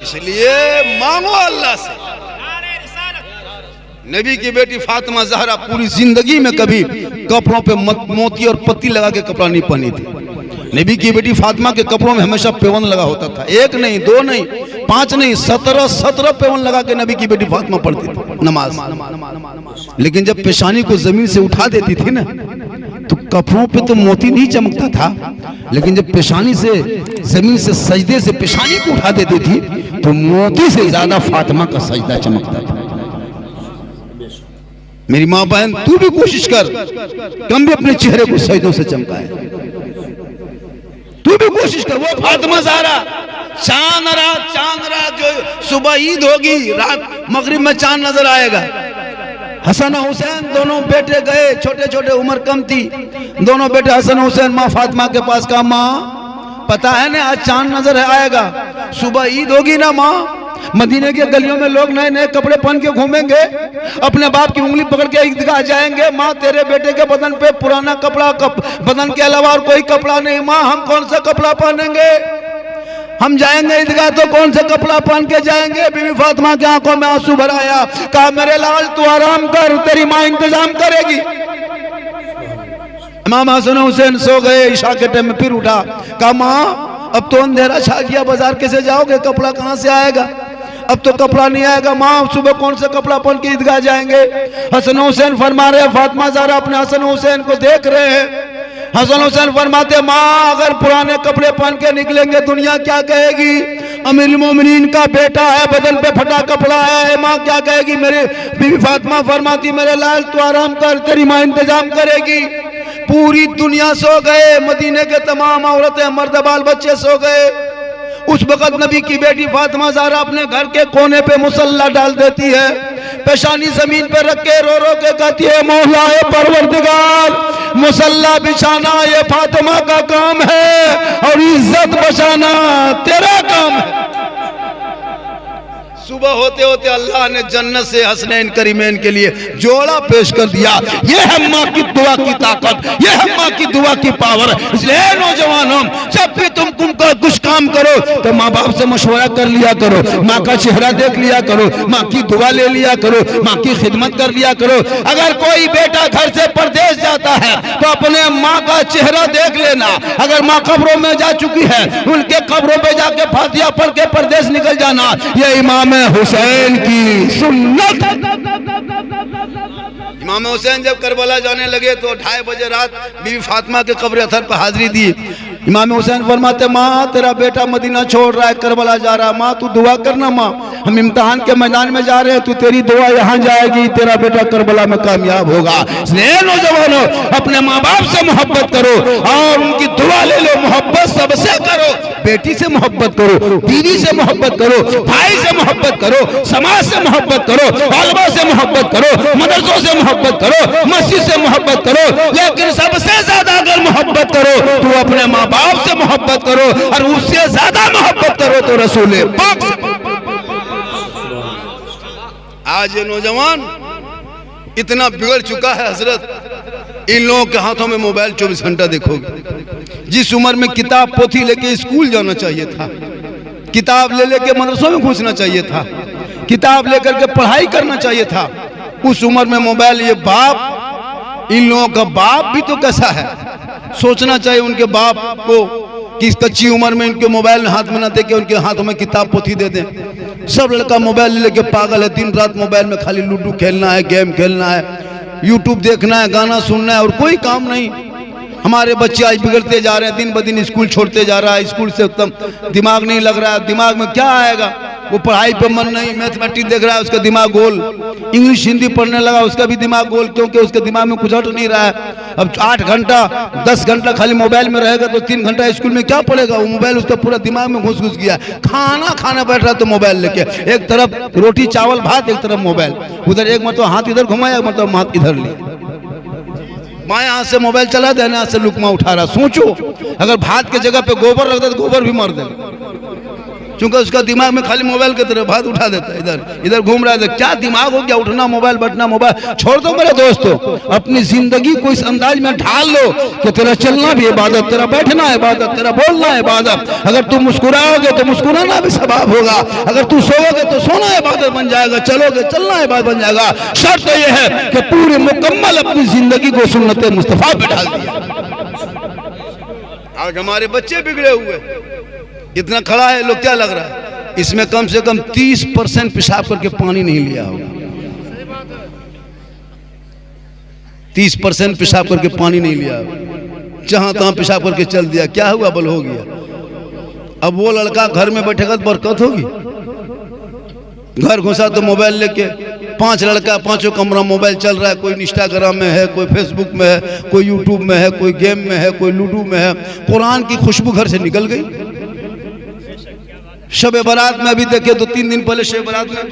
इसलिए मांगो अल्लाह से। नबी की बेटी फातिमा ज़हरा पूरी जिंदगी में कभी कपड़ों पे मोती और पत्ती लगा के कपड़ा नहीं पहनी थी। नबी की बेटी फातिमा के कपड़ों में हमेशा पेवन लगा होता था। एक नहीं, दो नहीं, 5 नहीं, 17 पेवन लगा के नबी की बेटी फातिमा पढ़ती थी नमाज। लेकिन जब पेशानी को जमीन से उठा देती थी ना, तो कपड़ों पे तो मोती नहीं चमकता था, लेकिन जब पेशानी से जमीन से सजदे से पेशानी को उठा देती थी तो मोती से ज्यादा फातिमा का सजदा चमकता था। मेरी माँ बहन, तू भी कोशिश कर, कम भी अपने चेहरे को सजदों से चमकाए। तू भी कोशिश कर। वो फातिमा ज़हरा चांद रात जो सुबह ईद होगी, रात मगरिब में चांद नजर आएगा। हसन हुसैन दोनों बेटे गए, छोटे छोटे उम्र कम थी, दोनों बेटे हसन हुसैन माँ फातिमा के पास कहा, माँ पता है ना आज चांद नजर आएगा, सुबह ईद होगी ना माँ, मदीने के गलियों में लोग नए नए कपड़े पहन के घूमेंगे, अपने बाप की उंगली पकड़ के ईदगाह जाएंगे। माँ तेरे बेटे के बदन पे पुराना कपड़ा बदन के अलावा और कोई कपड़ा नहीं, माँ हम कौन सा कपड़ा पहनेंगे, हम जाएंगे ईदगाह तो कौन सा कपड़ा पहन के जाएंगे। बीवी फातिमा की आंखों में आंसू भर आया। कहा मेरे लाल तू आराम कर, तेरी माँ इंतजाम करेगी। इमाम हसन हुसैन सो गए। इशा के टाइम में फिर उठा, कहा माँ अब तो अंधेरा छा गया, बाजार कैसे जाओगे, कपड़ा कहाँ से आएगा, अब तो कपड़ा नहीं आएगा। माँ सुबह कौन सा कपड़ा पहन के ईदगाह जाएंगे। हसन हुसैन फरमा रहे, फातिमा ज़हरा अपने हसन हुसैन को देख रहे हैं। हसन हुसैन फरमाते, माँ अगर पुराने कपड़े पहन के निकलेंगे दुनिया क्या कहेगी, अमीरुल मोमिनीन का बेटा है, बदन पे फटा कपड़ा है, माँ क्या कहेगी। मेरे बीवी फातिमा फरमाती, मेरे लाल तू आराम कर, तेरी माँ इंतजाम करेगी। पूरी दुनिया सो गए, मदीने के तमाम औरतें मर्द बाल बच्चे सो गए। उस वक्त नबी की बेटी फातिमा ज़हरा अपने घर के कोने पे मुसल्ला डाल देती है, पेशानी जमीन पे रख के रो रो के कहती है, मौला ए परवरदिगार, मुसल्ला बिछाना ये फातिमा का काम है और इज्जत बचाना तेरा काम है। सुबह होते होते अल्लाह ने जन्नत से हसनैन करीमैन के लिए जोड़ा पेश कर दिया। ये है माँ की दुआ की ताकत, ये है माँ की दुआ की पावर। इसलिए नौजवानों, जब भी तुम कुछ काम करो तो माँ बाप से मशवरा कर लिया करो, माँ का चेहरा देख लिया करो, माँ की दुआ ले लिया करो, माँ की खिदमत कर लिया करो। अगर कोई बेटा घर से परदेश जाता है तो अपने माँ का चेहरा देख लेना। अगर माँ कब्रों में जा चुकी है, उनके कब्रों पे जाके फातिहा पढ़ के परदेश निकल जाना, ये इमाम हुसैन की सुन्नत। इमाम हुसैन जब करबला जाने लगे तो 2:30 बजे रात बीवी फातिमा के कब्र अथर पर हाजिरी दी। इमाम हुसैन फरमाते, माँ तेरा बेटा मदीना छोड़ रहा है, करबला जा रहा है, माँ तू दुआ करना, माँ हम इम्तिहान के मैदान में जा रहे हैं, तू तेरी दुआ यहाँ जाएगी, तेरा बेटा करबला में कामयाब होगा। इसलिए नौजवानों, अपने माँ बाप से मोहब्बत करो और उनकी दुआ ले लो। मोहब्बत सबसे करो, बेटी से मोहब्बत करो, बीवी से मोहब्बत करो, भाई से मोहब्बत करो, समाज से मोहब्बत करो, उलमा से मोहब्बत करो, मदरसों से मोहब्बत करो, मस्जिद से मोहब्बत करो। लेकिन सबसे ज्यादा अगर मोहब्बत करो तो अपने माँ बाप से मोहब्बत करो, और उससे ज्यादा मोहब्बत करो तो रसूल पाक से। आज ये नौजवान इतना बिगड़ चुका है हजरत, इन लोगों के हाथों में मोबाइल 24 घंटा देखोगे। जिस उम्र में किताब पोथी लेके स्कूल जाना चाहिए था, किताब ले लेके मदरसों में घुसना चाहिए था, किताब लेकर के पढ़ाई करना चाहिए था, उस उम्र में मोबाइल। ये बाप, इन लोगों का बाप भी तो कैसा है, सोचना चाहिए उनके बाप को कि इस कच्ची उम्र में इनके मोबाइल हाथ में ना दे के उनके हाथों में किताब पोथी दे दें। सब लड़का मोबाइल लेके पागल है, दिन रात मोबाइल में खाली लूडो खेलना है, गेम खेलना है, यूट्यूब देखना है, गाना सुनना है, और कोई काम नहीं। हमारे बच्चे आज बिगड़ते जा रहे हैं, दिन ब दिन स्कूल छोड़ते जा रहा है, स्कूल से एकदम दिमाग नहीं लग रहा है। दिमाग में क्या आएगा, वो पढ़ाई पे मन नहीं, मैथमेटिक्स देख रहा है उसका दिमाग गोल, इंग्लिश हिंदी पढ़ने लगा उसका भी दिमाग गोल, क्योंकि उसके दिमाग में कुछ हट नहीं रहा है। अब 8 घंटा 10 घंटा खाली मोबाइल में रहेगा तो 3 घंटा स्कूल में क्या पढ़ेगा, वो मोबाइल उसका पूरा दिमाग में घुस गया। खाना बैठ रहा तो मोबाइल लेके, एक तरफ रोटी चावल भात, एक तरफ मोबाइल, उधर एक मतलब हाथ इधर घुमाया, मतलब हाथ इधर लिया, बाएं हाथ से मोबाइल चला, दाहिने हाथ से लुकमा उठा रहा। सोचो अगर भात के जगह पे गोबर लगता तो गोबर भी मार देगा। क्योंकि उसका दिमाग में खाली मोबाइल की तरफ हाथ उठा देता है, इधर इधर घूम रहा है। क्या दिमाग हो गया, उठना मोबाइल, बैठना मोबाइल। छोड़ दो मेरे दोस्तों, अपनी जिंदगी को इस अंदाज में ढाल लो कि तेरा चलना भी इबादत, तेरा बैठना इबादत, तेरा बोलना इबादत। अगर तू मुस्कुराओगे तो मुस्कुराना भी सवाब होगा, अगर तू सोओगे तो सोना इबादत बन जाएगा, चलोगे चलना इबादत बन जाएगा। शर्त यह है कि पूरी मुकम्मल अपनी जिंदगी को सुन्नत मुस्तफा पे ढाल दिया। आज हमारे बच्चे बिगड़े हुए, इतना खड़ा है, लोग क्या लग रहा है इसमें कम से कम 30% पेशाब करके पानी नहीं लिया होगा। 30% पेशाब करके पानी नहीं लिया, जहां तहां पेशाब करके चल दिया। क्या हुआ, बल हो गया। अब वो लड़का घर में बैठेगा तो बरकत होगी। घर घुसा तो मोबाइल लेके 5 लड़का, 5 कमरा मोबाइल चल रहा है। कोई इंस्टाग्राम में है, कोई फेसबुक में है, कोई यूट्यूब में है, कोई गेम में है, कोई लूडो में है। कुरान की खुशबू घर से निकल गई। शब बारात में अभी देखे तो 3 दिन पहले शब बारात में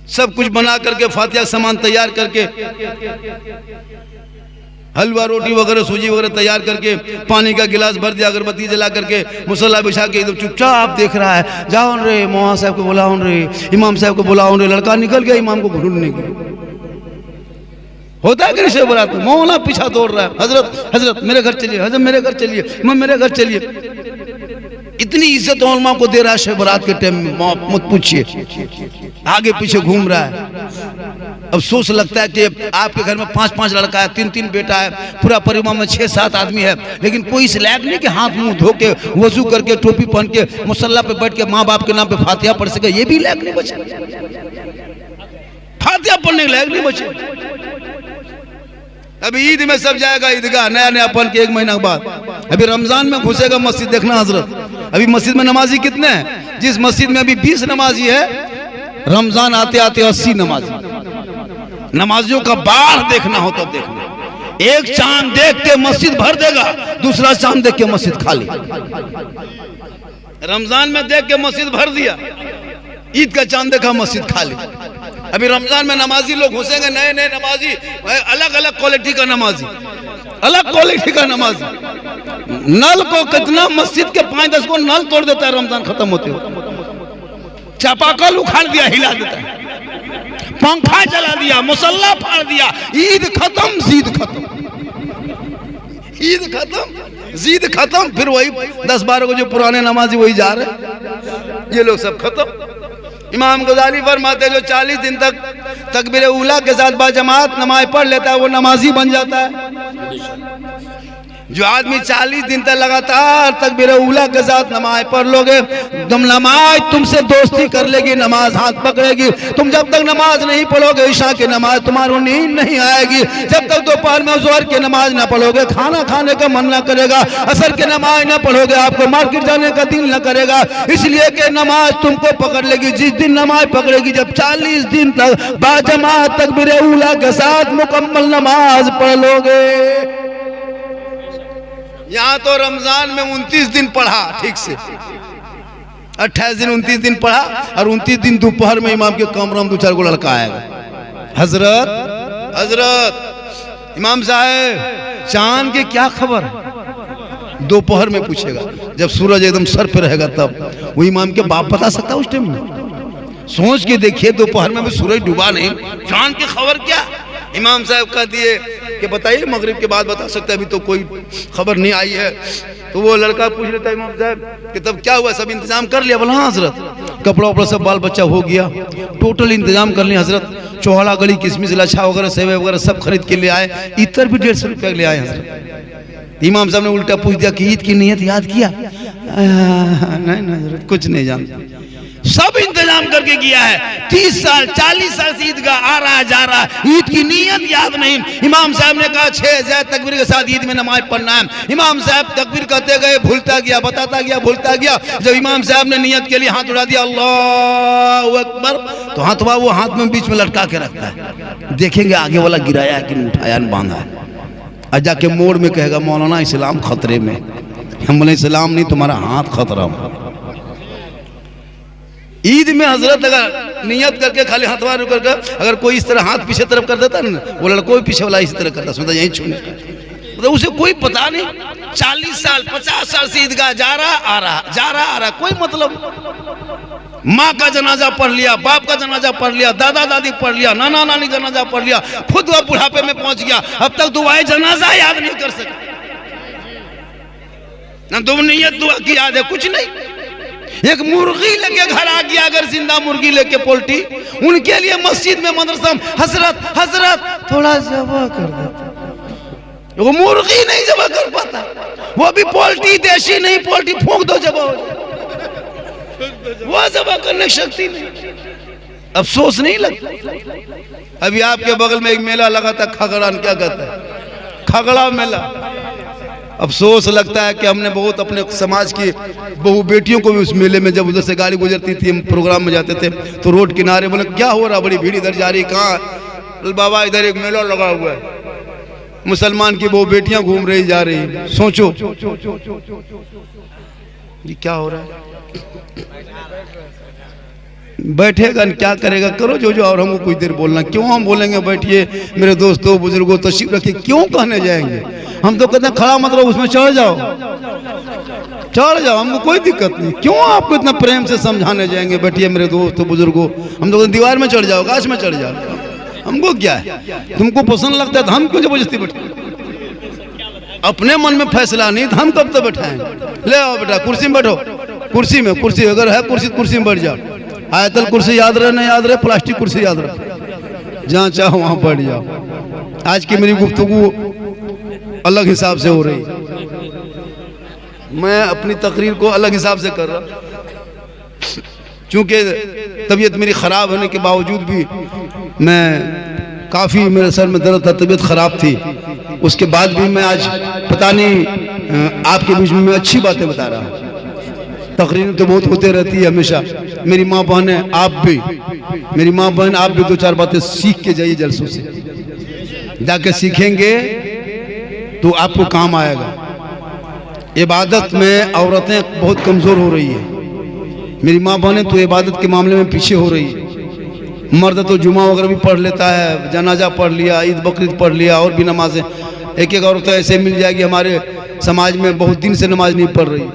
सब कुछ बना करके, फातिहा सामान तैयार करके, हलवा रोटी वगैरह सूजी वगैरह तैयार करके, पानी का गिलास भर दिया, अगरबत्ती जला करके, मुसल्ला बिछा के एकदम चुपचाप देख रहा है। जाओ रे मौलाना साहब को बुलाओ रे, इमाम साहब को बुलाओ रे। लड़का निकल गया इमाम को ढूंढने के लिए। होता है कि नहीं बारात में? मौलाना पीछा दौड़ रहा है, हजरत हजरत मेरे घर चलिए, हजरत मेरे घर चलिए, इमाम मेरे घर चलिए। इतनी इज्जत उलमा को दे रहा है शब बारात के टाइम में, मत पूछिए। आगे पीछे घूम रहा है। अफसोस लगता है कि आपके घर में 5-5 लड़का है, 3-3 बेटा है, पूरा परिवार में 6-7 आदमी है, लेकिन कोई इस लायक नहीं कि हाथ मुंह धो के, वजू करके, टोपी पहन के, मुसल्ला पे बैठ के माँ बाप के नाम पे फातिहा पढ़ सके। ये भी लायक नहीं बचे, फातिहा पढ़ने के लायक नहीं बचे। अभी ईद में सब जाएगा ईदगाह, नया नया पहन के 1 महीना बाद। अभी रमजान में घुसेगा मस्जिद, देखना हजरत अभी मस्जिद में नमाजी कितने हैं? जिस मस्जिद में अभी 20 नमाजी है, रमजान आते आते 80 नमाजी। नमाजियों का बाढ़ देखना हो तब देखना। एक चांद देख के मस्जिद भर देगा, दूसरा चांद देख के मस्जिद खाली। रमजान में देख के मस्जिद भर दिया, ईद का चांद देखा मस्जिद खाली। अभी रमजान में नमाजी लोग घुसेंगे, नए नए नमाजी, अलग अलग क्वालिटी का नमाजी, अलग क्वालिटी का नमाजी। नल को कितना मस्जिद के 5-10 को नल तोड़ देता है रमजान खत्म होते हो। चापाकल उखाड़ दिया, हिला देता है, पंखा जला दिया, मुसल्ला फाड़ दिया। ईद खत्म, जीद खत्म, ईद खत्म, जीद खत्म। फिर वही 10-12 को जो पुराने नमाजी वही जा रहे, ये लोग सब खत्म। इमाम गजाली फरमाते जो 40 दिन तक तकबीर उला के साथ बाजमात नमाज पढ़ लेता है वो नमाजी बन जाता है। जो आदमी 40 दिन तक लगातार तकबीर उला के साथ नमाज पढ़ लोगे, तुम नमाज तुमसे दोस्ती कर लेगी, नमाज हाथ पकड़ेगी। तुम जब तक नमाज नहीं पढ़ोगे, ईशा की नमाज तुम्हारी नींद नहीं आएगी। जब तक दोपहर में ज़ोहर की नमाज ना पढ़ोगे, खाना खाने का मन ना करेगा। असर की नमाज ना पढ़ोगे, आपको मार्केट जाने का दिल ना करेगा, इसलिए कि नमाज तुमको पकड़ लेगी। जिस दिन नमाज पकड़ेगी, जब 40 दिन तक बाजमात तकबीर उला के साथ मुकम्मल नमाज पढ़ लोगे। यहाँ तो रमजान में 29 दिन पढ़ा ठीक से, 28 दिन 29 दिन पढ़ा, और 29 दिन दोपहर में इमाम के कमरे में 2-4 को लड़का आएगा। हजरत हजरत इमाम साहब चांद की क्या खबर है? दोपहर में पूछेगा, जब सूरज एकदम सर पे रहेगा तब। वो इमाम के बाप बता सकता उस टाइम में? सोच के देखिए, दोपहर में भी सूरज डूबा नहीं, चांद की खबर क्या? इमाम साहब कह दिए कि बताइए, मगरिब के बाद बता सकते, अभी तो कोई खबर नहीं आई है। तो वो लड़का पूछ लेता है इमाम साहब कि तब क्या हुआ, सब इंतजाम कर लिया? बोला हाँ हजरत, कपड़ा वपड़ा सब बाल बच्चा हो गया, टोटल इंतजाम कर लिया हजरत। चौहाड़ा गली, किशमिश, लच्छा वगैरह, सेवे वगैरह सब खरीद के ले आए। इतर भी 150 रुपया ले आए हजरत। इमाम साहब ने उल्टा पूछ दिया कि ईद की नियत याद किया? नहीं हजरत, कुछ नहीं जानता। सब इंतजाम करके किया है, 30 साल 40 साल से ईदगाह आ रहा है, जा रहा है, ईद की नियत याद नहीं। इमाम साहब ने कहा 6 ज़ैद तकबीर के साथ ईद में नमाज पढ़ना है। इमाम साहब तकबीर कहते गए, भूलता गया, बताता गया, भूलता गया। जब इमाम साहब ने नियत के लिए हाथ उठा दिया, अल्लाहु अकबर, तो हाथवा वो हाथ में बीच में लटका के रखता है। देखेंगे आगे वाला गिराया कि नहीं उठाया, बांधा है। और जाके मोड़ में कहेगा मौलाना इस्लाम खतरे में। हम बोले इस्लाम नहीं, तुम्हारा हाथ खतरा में। ईद में हजरत अगर नियत करके खाली हाथवा रुक करके अगर कोई इस तरह हाथ पीछे तरफ कर देता ना, वो लड़कों भी पीछे वाला इसी तरह करता, सुनता यहीं छूने। मतलब उसे कोई पता नहीं, 40 साल 50 साल से ईदगाह जा रहा आ रहा, कोई मतलब। माँ का जनाजा पढ़ लिया, बाप का जनाजा पढ़ लिया, दादा दादी पढ़ लिया, नाना नानी जनाजा पढ़ लिया, खुद वह बुढ़ापे में पहुंच गया, अब तक दुआएं जनाजा याद नहीं कर सका। ना दुनियत दुआ की याद है, कुछ नहीं। एक मुर्गी लेके घर आ गया, अगर जिंदा मुर्गी लेके पोल्ट्री, उनके लिए मस्जिद में मदरसा हजरत थोड़ा जबा कर देता, वो मुर्गी नहीं जबा कर पाता, वो भी पोल्ट्री देशी नहीं, पोल्ट्री फूंक दो जबा हो जाए, वो जबा करने की शक्ति नहीं। अफसोस नहीं लगता। अभी आपके बगल में एक मेला लगा था, खगड़ा, क्या कहता है, खगड़ा मेला। अफसोस लगता है कि हमने बहुत अपने समाज की बहु बेटियों को भी उस मेले में, जब उधर से गाड़ी गुजरती थी, हम प्रोग्राम में जाते थे तो रोड किनारे बोले क्या हो रहा, बड़ी भीड़ इधर जा रही, कहाँ? बाबा इधर एक मेला लगा हुआ है, मुसलमान की बहु बेटियां घूम रही जा रही। सोचो ये क्या हो रहा है। बैठेगा क्या करेगा, करो जो जो, और हमको कुछ देर बोलना, क्यों हम बोलेंगे बैठिए मेरे दोस्तों बुजुर्गों तशरीफ रखिए, क्यों कहने जाएंगे? हम तो कहते हैं खड़ा मत रहो, उसमें चढ़ जाओ, हमको कोई दिक्कत नहीं, क्यों आपको इतना प्रेम से समझाने जाएंगे बैठिए मेरे दोस्तों बुजुर्गों? हम तो दीवार में चढ़ जाओ, गाछ में चढ़ जाओ, हमको क्या है? तुमको पसंद लगता है तो हम क्यों जबरदस्ती बैठे? अपने मन में फैसला नहीं तो हम कब तक बैठाएंगे? ले आओ बेटा कुर्सी में बैठो, कुर्सी अगर है कुर्सी में बैठ जाओ। आयतल कुर्सी याद रहे नहीं याद रहे, प्लास्टिक कुर्सी याद रहे, जहाँ चाहो वहां बैठ जाओ। आज की मेरी गुफ्तगू अलग हिसाब से हो रही, मैं अपनी तकरीर को अलग हिसाब से कर रहा, चूंकि तबीयत मेरी खराब होने के बावजूद भी मैं काफ़ी, मेरे सर में दर्द था, तबीयत खराब थी, उसके बाद भी मैं आज पता नहीं आपके बीच में मैं अच्छी बातें बता रहा हूँ। तकरीर तो बहुत होते रहती है हमेशा। मेरी माँ बहन आप भी, मेरी माँ बहन आप भी 2-4 बातें सीख के जाइए, जलसों से जाके सीखेंगे तो आपको काम आएगा। इबादत में औरतें बहुत कमज़ोर हो रही है, मेरी माँ बहनें तो इबादत के मामले में पीछे हो रही है। मर्द तो जुमा वगैरह भी पढ़ लेता है, जनाजा पढ़ लिया, ईद बकरीद पढ़ लिया, और भी नमाजें। एक औरत ऐसे मिल जाएगी हमारे समाज में बहुत दिन से नमाज नहीं पढ़ रही,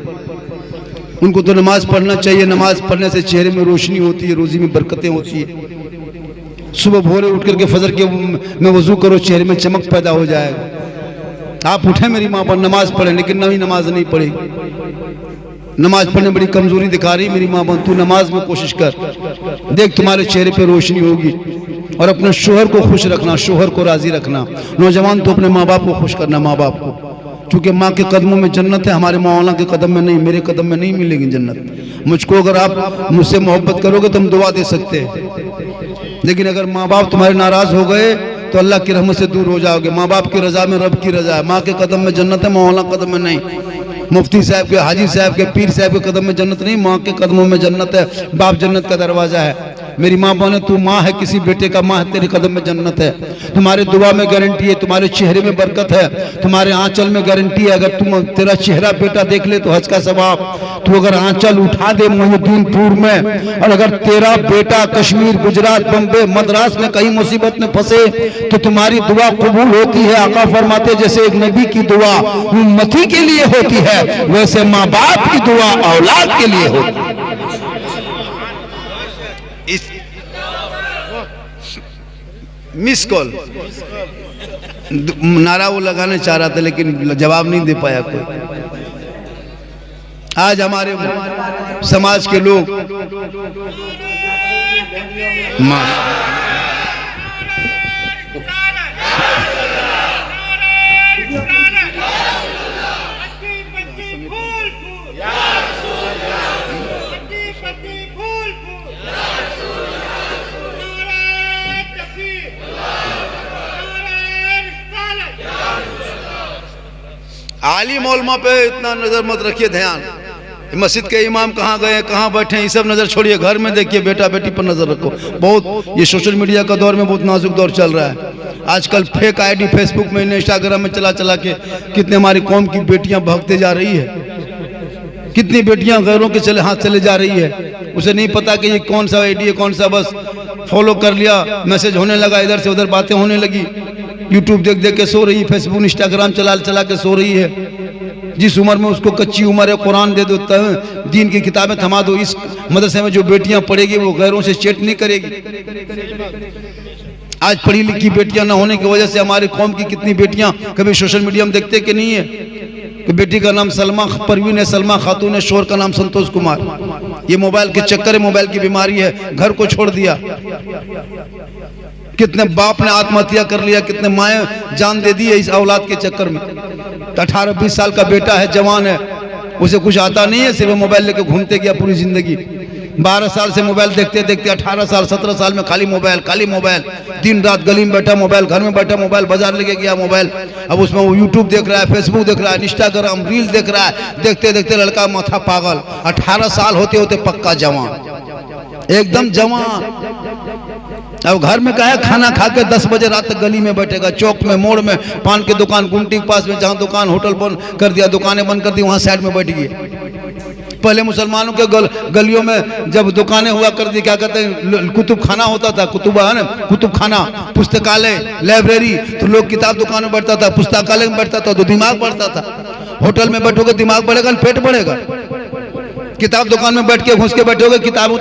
उनको तो नमाज पढ़ना चाहिए। नमाज पढ़ने से चेहरे में रोशनी होती है, रोजी में बरकतें होती है। सुबह भोरे उठ करके फजर के में वजू करो, चेहरे में चमक पैदा हो जाएगा। आप उठे मेरी माँ पर नमाज पढ़े, लेकिन नवी नमाज नहीं पढ़ी, नमाज पढ़ने बड़ी कमजोरी दिखा रही मेरी माँ बहन। तू नमाज में कोशिश कर, देख तुम्हारे चेहरे पे रोशनी होगी। और अपने शोहर को खुश रखना, शोहर को राजी रखना। नौजवान तो अपने माँ बाप को खुश करना, माँ बाप को, क्योंकि माँ के कदमों में जन्नत है, हमारे मौला के कदम में नहीं, मेरे कदम में नहीं मिलेगी जन्नत। मुझको अगर आप मुझसे मोहब्बत करोगे तो हम दुआ दे सकते हैं, लेकिन अगर माँ बाप तुम्हारे नाराज हो गए तो अल्लाह की रहमत से दूर हो जाओगे। माँ बाप की रजा में रब की रजा है, माँ के कदम में जन्नत है, मौला कदम में नहीं। मुफ्ती साहब के, हाजी साहब के, पीर साहब के कदम में जन्नत नहीं, माँ के कदमों में जन्नत है। बाप जन्नत का दरवाजा है। मेरी माँ बहने, तू माँ है किसी बेटे का, माँ है, तेरे कदम में जन्नत है। तुम्हारे दुआ में गारंटी है, तुम्हारे चेहरे में बरकत है, तुम्हारे आंचल में गारंटी है। अगर तुम तेरा चेहरा बेटा देख ले तो हज का सवाब। तू अगर आंचल उठा दे मोहिउद्दीनपुर में, और अगर तेरा बेटा कश्मीर, गुजरात, बम्बे, मद्रास में कहीं मुसीबत में फंसे तो तुम्हारी दुआ कबूल होती है। आका फरमाते जैसे एक नबी की दुआ उम्मती के लिए होती है, वैसे माँ बाप की दुआ औलाद के लिए होती है। मिस कॉल नारा वो लगाने चाह रहा था, लेकिन जवाब नहीं दे पाया कोई। आज हमारे समाज के लोग आलिम उलमा पे इतना नजर मत रखिए, ध्यान। मस्जिद के इमाम कहाँ गए, कहाँ बैठे, ये सब नजर छोड़िए, घर में देखिए, बेटा बेटी पर नजर रखो। बहुत ये सोशल मीडिया का दौर में बहुत नाजुक दौर चल रहा है आजकल। फेक आईडी फेसबुक में, इंस्टाग्राम में चला चला के कितने हमारी कौम की बेटियां भागते जा रही है, कितनी बेटियां गैरों के हाथ चले जा रही है। उसे नहीं पता कि ये कौन सा आईडी है, कौन सा, बस फॉलो कर लिया, मैसेज होने लगा, इधर से उधर बातें होने लगी। यूट्यूब देख देख के सो रही है, फेसबुक इंस्टाग्राम चला चला के सो रही है। जिस उम्र में उसको कच्ची उम्र है, कुरान दे दो, दीन की किताबें थमा दो। इस मदरसे में जो बेटियां पढ़ेगी वो गैरों से चेट नहीं करेगी। आज पढ़ी लिखी बेटियां न होने की वजह से हमारी कौम की कितनी बेटियां कभी सोशल मीडिया में देखते कि नहीं है कि बेटी का नाम सलमा परवीन है, सलमा खातून है, शोहर का नाम संतोष कुमार। ये मोबाइल के चक्कर है, मोबाइल की बीमारी है, घर को छोड़ दिया। कितने बाप ने आत्महत्या कर लिया, कितने माए जान दे दी है इस औलाद के चक्कर में। 18-20 साल का बेटा है, जवान है, उसे कुछ आता नहीं है, सिर्फ मोबाइल लेके घूमते गया पूरी जिंदगी। 12 साल से मोबाइल देखते देखते 18 साल 17 साल में खाली मोबाइल, दिन रात गली में बैठा मोबाइल, घर में बैठा मोबाइल, बाजार लेके गया मोबाइल। अब उसमें वो यूट्यूब देख रहा है, फेसबुक देख रहा है, इंस्टाग्राम रील देख रहा है। देखते देखते लड़का माथा पागल, 18 साल होते होते पक्का जवान, एकदम जवान। अब घर में कहा खाना खा के 10 बजे रात तक गली में बैठेगा, चौक में, मोड़ में, पान की दुकान, गुमटी के पास में जहाँ दुकान होटल बंद कर दिया, दुकानें बंद कर दी, वहां साइड में बैठ गए। पहले मुसलमानों के गलियों में जब दुकानें हुआ कर दी, क्या कहते हैं, कुतुब खाना होता था, कुतुबा है ना, कुतुब खाना, पुस्तकालय, लाइब्रेरी, तो लोग किताब दुकान में बैठता था, पुस्तकालय में बैठता था तो दिमाग बढ़ता था। होटल में बैठोगे दिमाग बढ़ेगा, पेट बढ़ेगा। किताब दुकान में बैठ के घुस के बैठोगे, किताबों